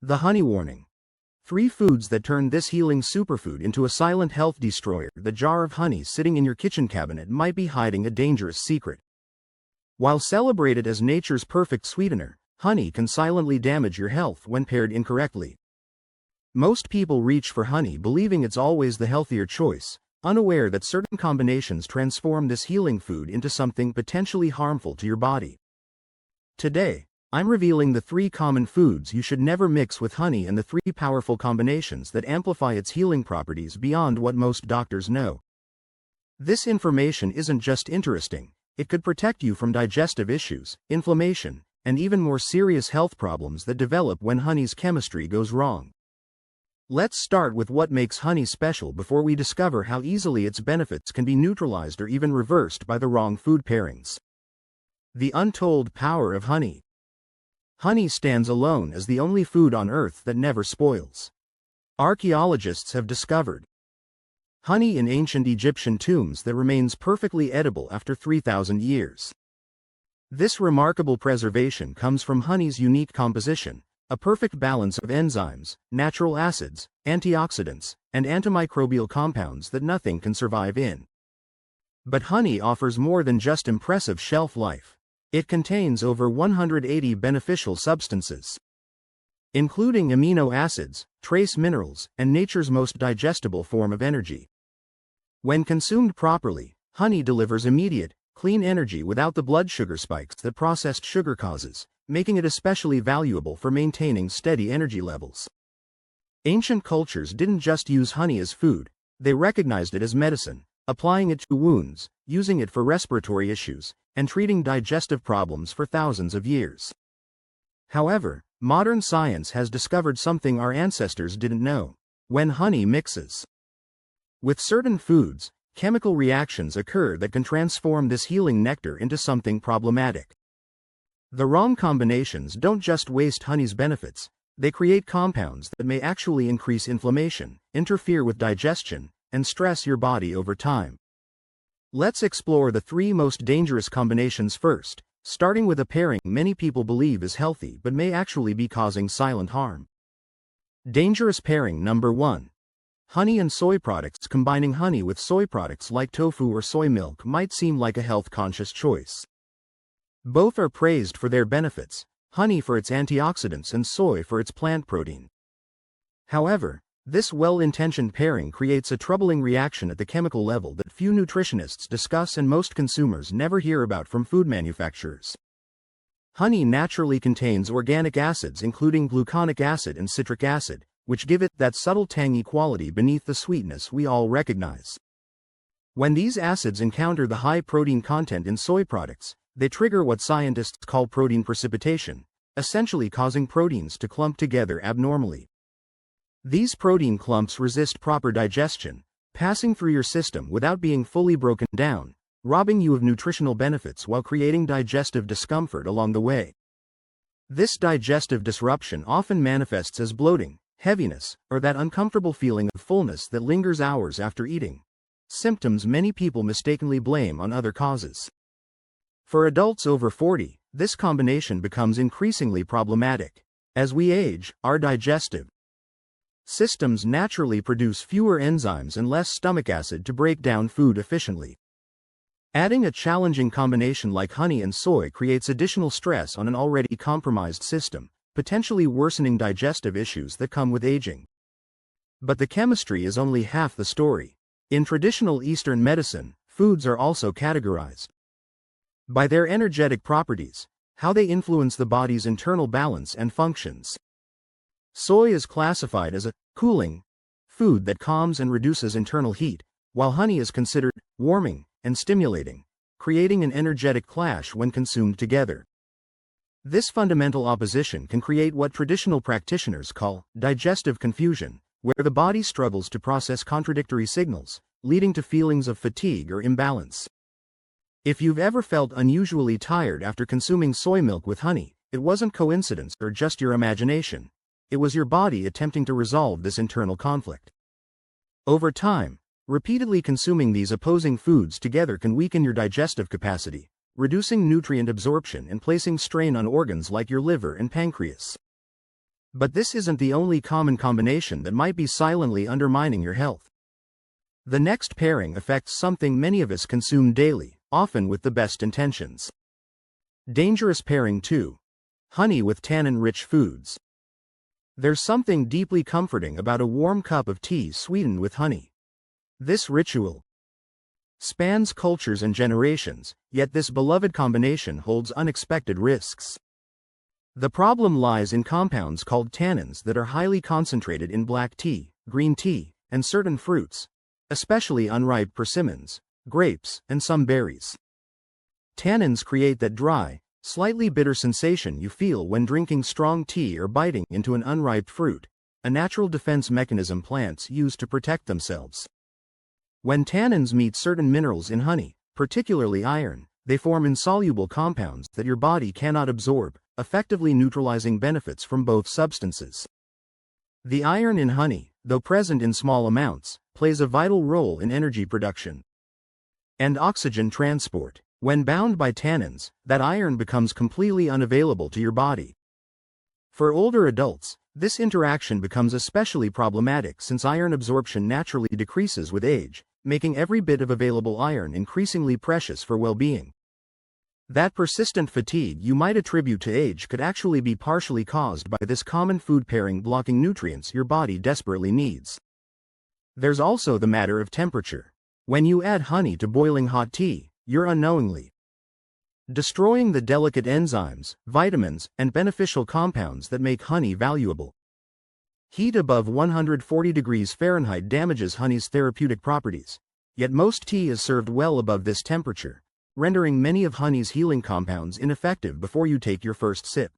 The honey warning. 3 foods that turn this healing superfood into a silent health destroyer. The jar of honey sitting in your kitchen cabinet might be hiding a dangerous secret. While celebrated as nature's perfect sweetener, honey can silently damage your health when paired incorrectly. Most people reach for honey believing it's always the healthier choice, unaware that certain combinations transform this healing food into something potentially harmful to your body. Today, I'm revealing the 3 common foods you should never mix with honey and the 3 powerful combinations that amplify its healing properties beyond what most doctors know. This information isn't just interesting, it could protect you from digestive issues, inflammation, and even more serious health problems that develop when honey's chemistry goes wrong. Let's start with what makes honey special before we discover how easily its benefits can be neutralized or even reversed by the wrong food pairings. The untold power of honey. Honey stands alone as the only food on Earth that never spoils. Archaeologists have discovered honey in ancient Egyptian tombs that remains perfectly edible after 3,000 years. This remarkable preservation comes from honey's unique composition, a perfect balance of enzymes, natural acids, antioxidants, and antimicrobial compounds that nothing can survive in. But honey offers more than just impressive shelf life. It contains over 180 beneficial substances, including amino acids, trace minerals, and nature's most digestible form of energy. When consumed properly, honey delivers immediate, clean energy without the blood sugar spikes that processed sugar causes, making it especially valuable for maintaining steady energy levels. Ancient cultures didn't just use honey as food, they recognized it as medicine, applying it to wounds, using it for respiratory issues, and treating digestive problems for thousands of years. However, modern science has discovered something our ancestors didn't know. When honey mixes with certain foods, chemical reactions occur that can transform this healing nectar into something problematic. The wrong combinations don't just waste honey's benefits, they create compounds that may actually increase inflammation, interfere with digestion, and stress your body over time. Let's explore the 3 most dangerous combinations first, starting with a pairing many people believe is healthy but may actually be causing silent harm. Dangerous pairing number 1. Honey and soy products. Combining honey with soy products like tofu or soy milk might seem like a health-conscious choice. Both are praised for their benefits, honey for its antioxidants and soy for its plant protein. However, this well-intentioned pairing creates a troubling reaction at the chemical level that few nutritionists discuss and most consumers never hear about from food manufacturers. Honey naturally contains organic acids including gluconic acid and citric acid, which give it that subtle tangy quality beneath the sweetness we all recognize. When these acids encounter the high protein content in soy products, they trigger what scientists call protein precipitation, essentially causing proteins to clump together abnormally. These protein clumps resist proper digestion, passing through your system without being fully broken down, robbing you of nutritional benefits while creating digestive discomfort along the way. This digestive disruption often manifests as bloating, heaviness, or that uncomfortable feeling of fullness that lingers hours after eating, symptoms many people mistakenly blame on other causes. For adults over 40, this combination becomes increasingly problematic. As we age, our digestive systems naturally produce fewer enzymes and less stomach acid to break down food efficiently. Adding a challenging combination like honey and soy creates additional stress on an already compromised system, potentially worsening digestive issues that come with aging. But the chemistry is only half the story. In traditional Eastern medicine, foods are also categorized by their energetic properties, how they influence the body's internal balance and functions. Soy is classified as a cooling food that calms and reduces internal heat, while honey is considered warming and stimulating, creating an energetic clash when consumed together. This fundamental opposition can create what traditional practitioners call digestive confusion, where the body struggles to process contradictory signals, leading to feelings of fatigue or imbalance. If you've ever felt unusually tired after consuming soy milk with honey, it wasn't coincidence or just your imagination. It was your body attempting to resolve this internal conflict. Over time, repeatedly consuming these opposing foods together can weaken your digestive capacity, reducing nutrient absorption and placing strain on organs like your liver and pancreas. But this isn't the only common combination that might be silently undermining your health. The next pairing affects something many of us consume daily, often with the best intentions. Dangerous pairing 2. Honey with tannin-rich foods. There's something deeply comforting about a warm cup of tea sweetened with honey. This ritual spans cultures and generations, yet this beloved combination holds unexpected risks. The problem lies in compounds called tannins that are highly concentrated in black tea, green tea, and certain fruits, especially unripe persimmons, grapes, and some berries. Tannins create that dry, slightly bitter sensation you feel when drinking strong tea or biting into an unripe fruit, a natural defense mechanism plants use to protect themselves. When tannins meet certain minerals in honey, particularly iron, they form insoluble compounds that your body cannot absorb, effectively neutralizing benefits from both substances. The iron in honey, though present in small amounts, plays a vital role in energy production and oxygen transport. When bound by tannins, that iron becomes completely unavailable to your body. For older adults, this interaction becomes especially problematic since iron absorption naturally decreases with age, making every bit of available iron increasingly precious for well-being. That persistent fatigue you might attribute to age could actually be partially caused by this common food pairing blocking nutrients your body desperately needs. There's also the matter of temperature. When you add honey to boiling hot tea, you're unknowingly destroying the delicate enzymes, vitamins, and beneficial compounds that make honey valuable. Heat above 140 degrees Fahrenheit damages honey's therapeutic properties, yet most tea is served well above this temperature, rendering many of honey's healing compounds ineffective before you take your first sip.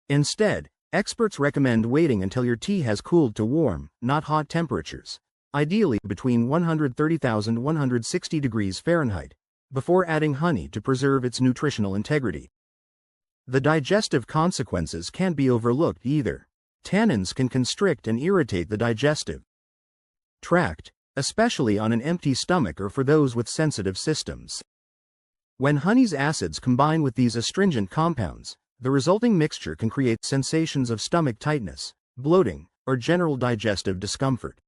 Instead, experts recommend waiting until your tea has cooled to warm, not hot temperatures, ideally between 130,000 and 160 degrees Fahrenheit, before adding honey to preserve its nutritional integrity. The digestive consequences can't be overlooked either. Tannins can constrict and irritate the digestive tract, especially on an empty stomach or for those with sensitive systems. When honey's acids combine with these astringent compounds, the resulting mixture can create sensations of stomach tightness, bloating, or general digestive discomfort.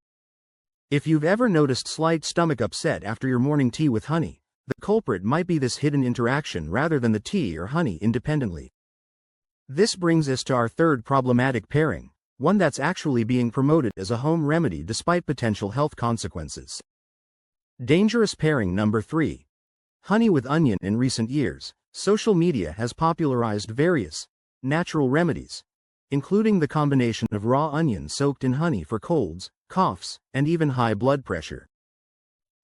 If you've ever noticed slight stomach upset after your morning tea with honey, the culprit might be this hidden interaction rather than the tea or honey independently. This brings us to our third problematic pairing, one that's actually being promoted as a home remedy despite potential health consequences. Dangerous pairing number 3. Honey with onion. In recent years, social media has popularized various natural remedies, including the combination of raw onion soaked in honey for colds, coughs, and even high blood pressure.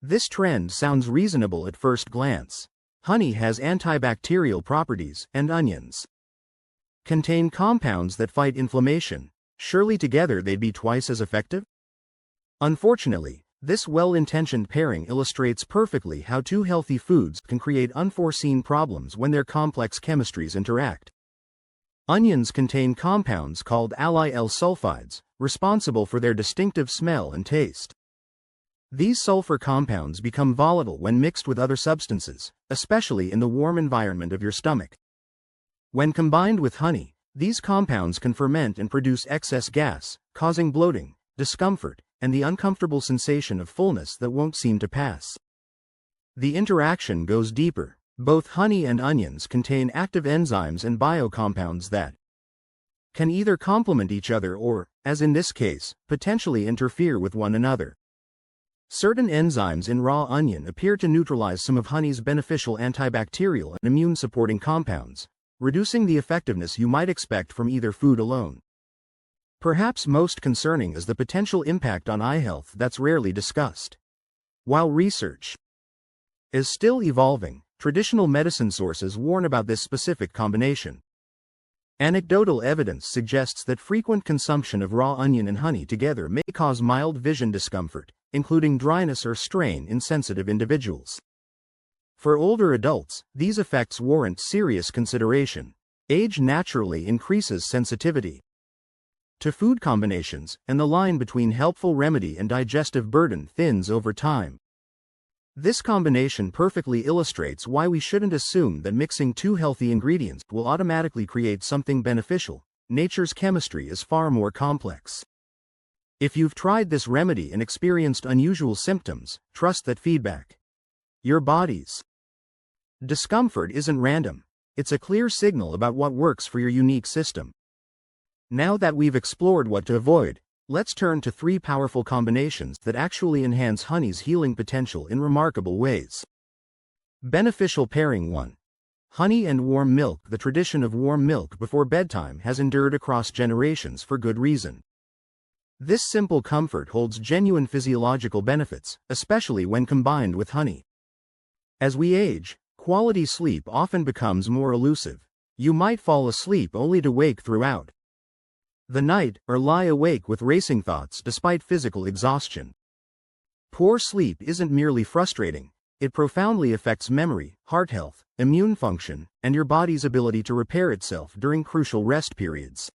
This trend sounds reasonable at first glance. Honey has antibacterial properties, and onions contain compounds that fight inflammation. Surely together they'd be twice as effective? Unfortunately, this well-intentioned pairing illustrates perfectly how two healthy foods can create unforeseen problems when their complex chemistries interact. Onions contain compounds called allyl sulfides, responsible for their distinctive smell and taste. These sulfur compounds become volatile when mixed with other substances, especially in the warm environment of your stomach. When combined with honey, these compounds can ferment and produce excess gas, causing bloating, discomfort, and the uncomfortable sensation of fullness that won't seem to pass. The interaction goes deeper. Both honey and onions contain active enzymes and biocompounds that can either complement each other or, as in this case, potentially interfere with one another. Certain enzymes in raw onion appear to neutralize some of honey's beneficial antibacterial and immune-supporting compounds, reducing the effectiveness you might expect from either food alone. Perhaps most concerning is the potential impact on eye health that's rarely discussed. While research is still evolving, traditional medicine sources warn about this specific combination. Anecdotal evidence suggests that frequent consumption of raw onion and honey together may cause mild vision discomfort, including dryness or strain in sensitive individuals. For older adults, these effects warrant serious consideration. Age naturally increases sensitivity to food combinations, and the line between helpful remedy and digestive burden thins over time. This combination perfectly illustrates why we shouldn't assume that mixing two healthy ingredients will automatically create something beneficial, nature's chemistry is far more complex. If you've tried this remedy and experienced unusual symptoms, trust that feedback. Your body's discomfort isn't random. It's a clear signal about what works for your unique system. Now that we've explored what to avoid, let's turn to 3 powerful combinations that actually enhance honey's healing potential in remarkable ways. Beneficial pairing 1. Honey and warm milk. The tradition of warm milk before bedtime has endured across generations for good reason. This simple comfort holds genuine physiological benefits, especially when combined with honey. As we age, quality sleep often becomes more elusive. You might fall asleep only to wake throughout the night, or lie awake with racing thoughts despite physical exhaustion. Poor sleep isn't merely frustrating, it profoundly affects memory, heart health, immune function, and your body's ability to repair itself during crucial rest periods.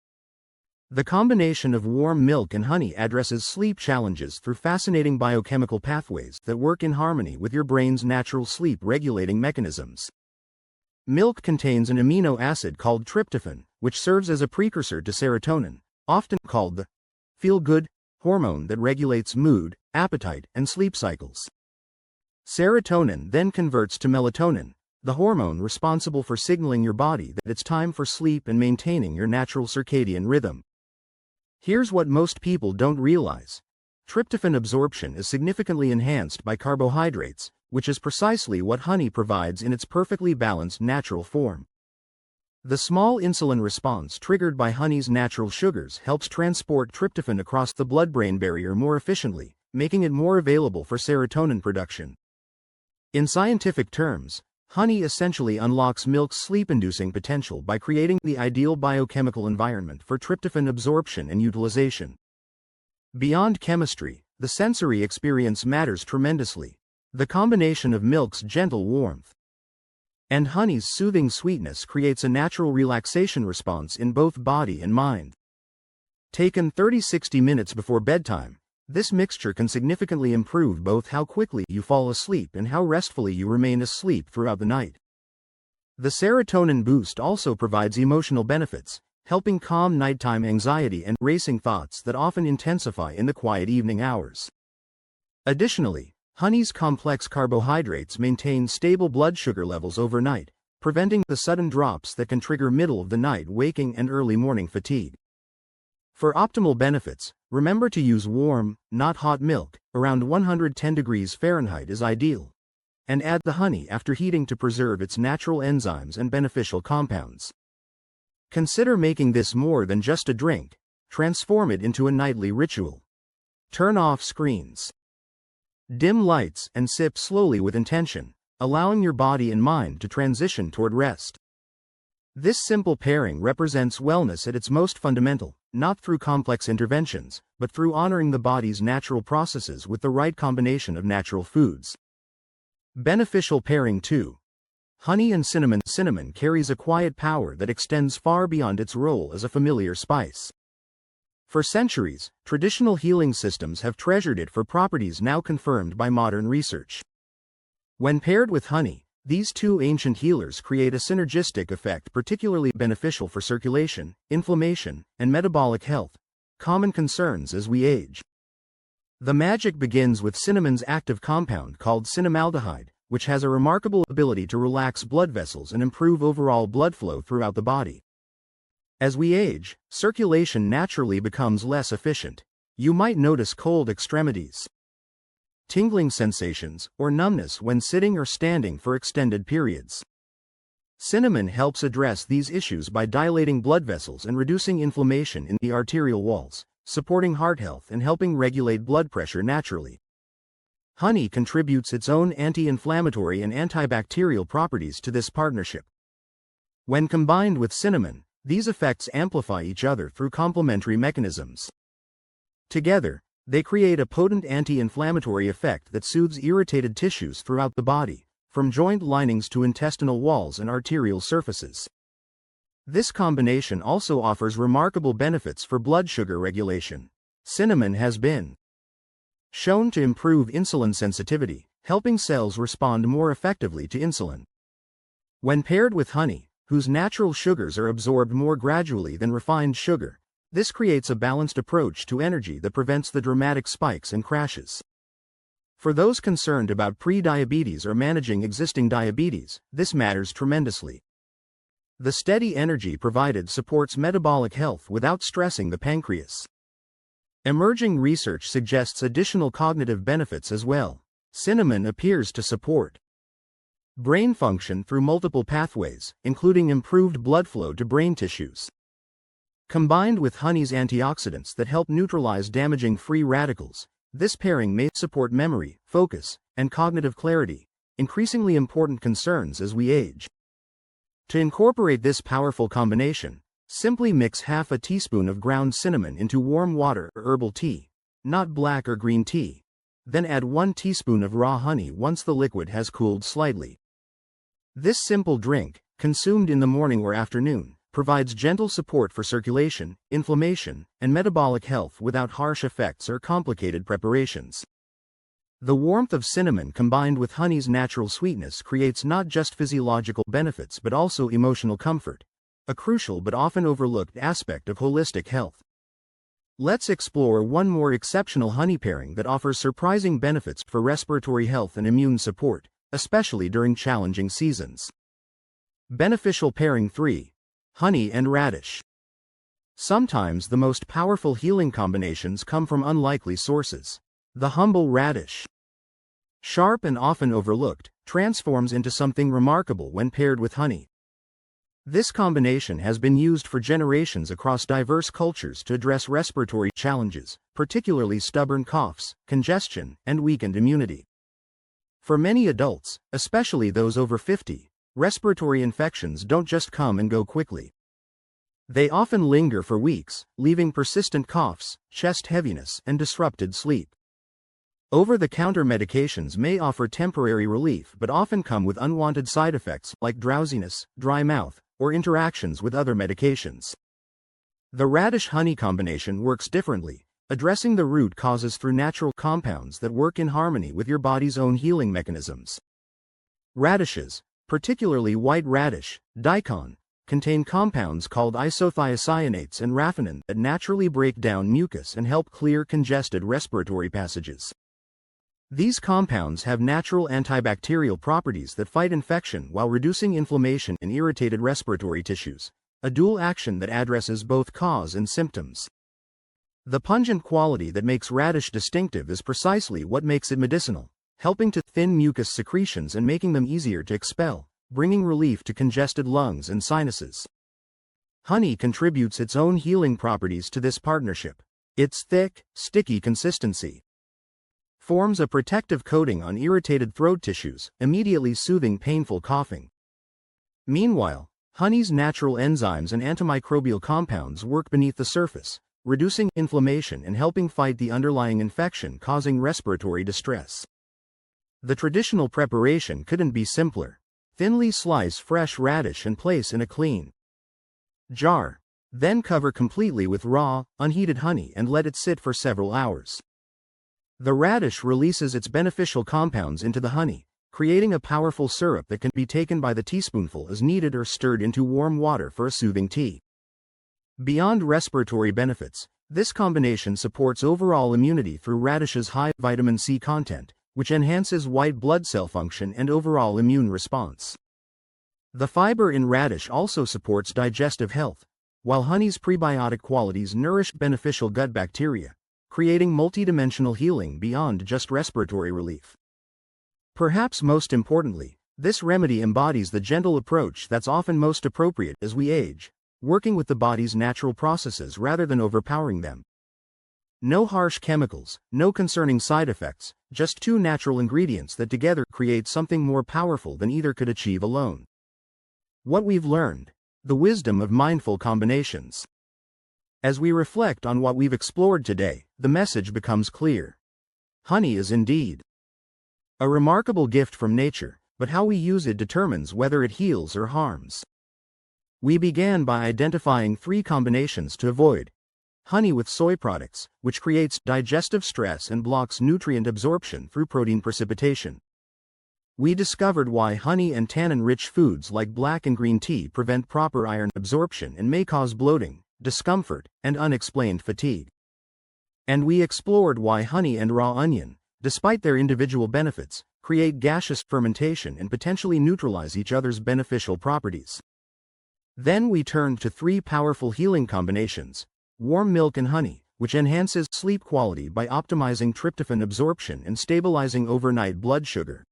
The combination of warm milk and honey addresses sleep challenges through fascinating biochemical pathways that work in harmony with your brain's natural sleep-regulating mechanisms. Milk contains an amino acid called tryptophan, which serves as a precursor to serotonin, often called the feel-good hormone that regulates mood, appetite, and sleep cycles. Serotonin then converts to melatonin, the hormone responsible for signaling your body that it's time for sleep and maintaining your natural circadian rhythm. Here's what most people don't realize. Tryptophan absorption is significantly enhanced by carbohydrates, which is precisely what honey provides in its perfectly balanced natural form. The small insulin response triggered by honey's natural sugars helps transport tryptophan across the blood-brain barrier more efficiently, making it more available for serotonin production. In scientific terms, honey essentially unlocks milk's sleep-inducing potential by creating the ideal biochemical environment for tryptophan absorption and utilization. Beyond chemistry, the sensory experience matters tremendously. The combination of milk's gentle warmth and honey's soothing sweetness creates a natural relaxation response in both body and mind. Taken 30-60 minutes before bedtime, this mixture can significantly improve both how quickly you fall asleep and how restfully you remain asleep throughout the night. The serotonin boost also provides emotional benefits, helping calm nighttime anxiety and racing thoughts that often intensify in the quiet evening hours. Additionally, honey's complex carbohydrates maintain stable blood sugar levels overnight, preventing the sudden drops that can trigger middle-of-the-night waking and early morning fatigue. For optimal benefits, remember to use warm, not hot milk. Around 110 degrees Fahrenheit is ideal. And add the honey after heating to preserve its natural enzymes and beneficial compounds. Consider making this more than just a drink. Transform it into a nightly ritual. Turn off screens, dim lights, and sip slowly with intention, allowing your body and mind to transition toward rest. This simple pairing represents wellness at its most fundamental, not through complex interventions, but through honoring the body's natural processes with the right combination of natural foods. Beneficial pairing 2. Honey and cinnamon. Cinnamon carries a quiet power that extends far beyond its role as a familiar spice. For centuries, traditional healing systems have treasured it for properties now confirmed by modern research. When paired with honey, these two ancient healers create a synergistic effect particularly beneficial for circulation, inflammation, and metabolic health, common concerns as we age. The magic begins with cinnamon's active compound called cinnamaldehyde, which has a remarkable ability to relax blood vessels and improve overall blood flow throughout the body. As we age, circulation naturally becomes less efficient. You might notice cold extremities, tingling sensations, or numbness when sitting or standing for extended periods. Cinnamon helps address these issues by dilating blood vessels and reducing inflammation in the arterial walls, supporting heart health and helping regulate blood pressure naturally. Honey contributes its own anti-inflammatory and antibacterial properties to this partnership. When combined with cinnamon, these effects amplify each other through complementary mechanisms. Together, they create a potent anti-inflammatory effect that soothes irritated tissues throughout the body, from joint linings to intestinal walls and arterial surfaces. This combination also offers remarkable benefits for blood sugar regulation. Cinnamon has been shown to improve insulin sensitivity, helping cells respond more effectively to insulin. When paired with honey, whose natural sugars are absorbed more gradually than refined sugar. This creates a balanced approach to energy that prevents the dramatic spikes and crashes. For those concerned about pre-diabetes or managing existing diabetes, this matters tremendously. The steady energy provided supports metabolic health without stressing the pancreas. Emerging research suggests additional cognitive benefits as well. Cinnamon appears to support brain function through multiple pathways, including improved blood flow to brain tissues. Combined with honey's antioxidants that help neutralize damaging free radicals, this pairing may support memory, focus, and cognitive clarity, increasingly important concerns as we age. To incorporate this powerful combination, simply mix half a teaspoon of ground cinnamon into warm water or herbal tea, not black or green tea. Then add 1 teaspoon of raw honey once the liquid has cooled slightly. This simple drink, consumed in the morning or afternoon, provides gentle support for circulation, inflammation, and metabolic health without harsh effects or complicated preparations. The warmth of cinnamon combined with honey's natural sweetness creates not just physiological benefits but also emotional comfort, a crucial but often overlooked aspect of holistic health. Let's explore one more exceptional honey pairing that offers surprising benefits for respiratory health and immune support, especially during challenging seasons. Beneficial pairing 3. Honey and radish. Sometimes the most powerful healing combinations come from unlikely sources. The humble radish, sharp and often overlooked, transforms into something remarkable when paired with honey. This combination has been used for generations across diverse cultures to address respiratory challenges, particularly stubborn coughs, congestion, and weakened immunity. For many adults, especially those over 50, respiratory infections don't just come and go quickly. They often linger for weeks, leaving persistent coughs, chest heaviness, and disrupted sleep. Over-the-counter medications may offer temporary relief but often come with unwanted side effects like drowsiness, dry mouth, or interactions with other medications. The radish-honey combination works differently, addressing the root causes through natural compounds that work in harmony with your body's own healing mechanisms. Radishes, particularly white radish, daikon, contain compounds called isothiocyanates and raffinane that naturally break down mucus and help clear congested respiratory passages. These compounds have natural antibacterial properties that fight infection while reducing inflammation in irritated respiratory tissues, a dual action that addresses both cause and symptoms. The pungent quality that makes radish distinctive is precisely what makes it medicinal, helping to thin mucus secretions and making them easier to expel, bringing relief to congested lungs and sinuses. Honey contributes its own healing properties to this partnership. Its thick, sticky consistency forms a protective coating on irritated throat tissues, immediately soothing painful coughing. Meanwhile, honey's natural enzymes and antimicrobial compounds work beneath the surface, reducing inflammation and helping fight the underlying infection causing respiratory distress. The traditional preparation couldn't be simpler. Thinly slice fresh radish and place in a clean jar. Then cover completely with raw, unheated honey and let it sit for several hours. The radish releases its beneficial compounds into the honey, creating a powerful syrup that can be taken by the teaspoonful as needed or stirred into warm water for a soothing tea. Beyond respiratory benefits, this combination supports overall immunity through radish's high vitamin C content, which enhances white blood cell function and overall immune response. The fiber in radish also supports digestive health, while honey's prebiotic qualities nourish beneficial gut bacteria, creating multidimensional healing beyond just respiratory relief. Perhaps most importantly, this remedy embodies the gentle approach that's often most appropriate as we age, working with the body's natural processes rather than overpowering them. No harsh chemicals, no concerning side effects, just 2 natural ingredients that together create something more powerful than either could achieve alone. What we've learned: the wisdom of mindful combinations. As we reflect on what we've explored today, the message becomes clear. Honey is indeed a remarkable gift from nature, but how we use it determines whether it heals or harms. We began by identifying 3 combinations to avoid. Honey with soy products, which creates digestive stress and blocks nutrient absorption through protein precipitation. We discovered why honey and tannin-rich foods like black and green tea prevent proper iron absorption and may cause bloating, discomfort, and unexplained fatigue. And we explored why honey and raw onion, despite their individual benefits, create gaseous fermentation and potentially neutralize each other's beneficial properties. Then we turned to 3 powerful healing combinations: warm milk and honey, which enhances sleep quality by optimizing tryptophan absorption and stabilizing overnight blood sugar.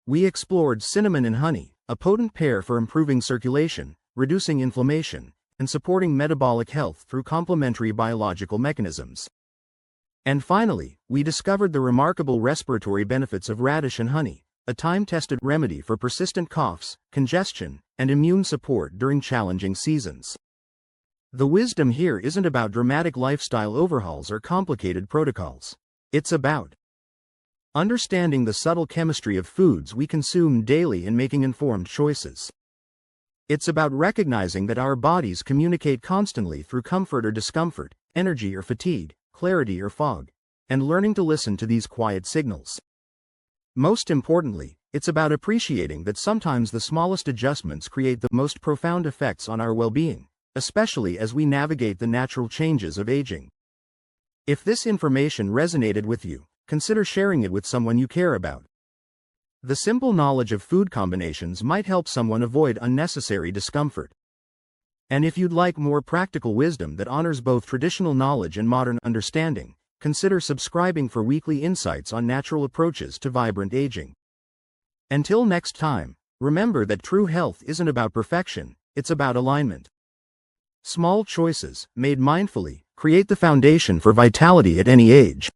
We explored cinnamon and honey, a potent pair for improving circulation, reducing inflammation, and supporting metabolic health through complementary biological mechanisms. And finally, we discovered the remarkable respiratory benefits of radish and honey, a time-tested remedy for persistent coughs, congestion, and immune support during challenging seasons. The wisdom here isn't about dramatic lifestyle overhauls or complicated protocols. It's about understanding the subtle chemistry of foods we consume daily and making informed choices. It's about recognizing that our bodies communicate constantly through comfort or discomfort, energy or fatigue, clarity or fog, and learning to listen to these quiet signals. Most importantly, it's about appreciating that sometimes the smallest adjustments create the most profound effects on our well-being, especially as we navigate the natural changes of aging. If this information resonated with you, consider sharing it with someone you care about. The simple knowledge of food combinations might help someone avoid unnecessary discomfort. And if you'd like more practical wisdom that honors both traditional knowledge and modern understanding, consider subscribing for weekly insights on natural approaches to vibrant aging. Until next time, remember that true health isn't about perfection, it's about alignment. Small choices, made mindfully, create the foundation for vitality at any age.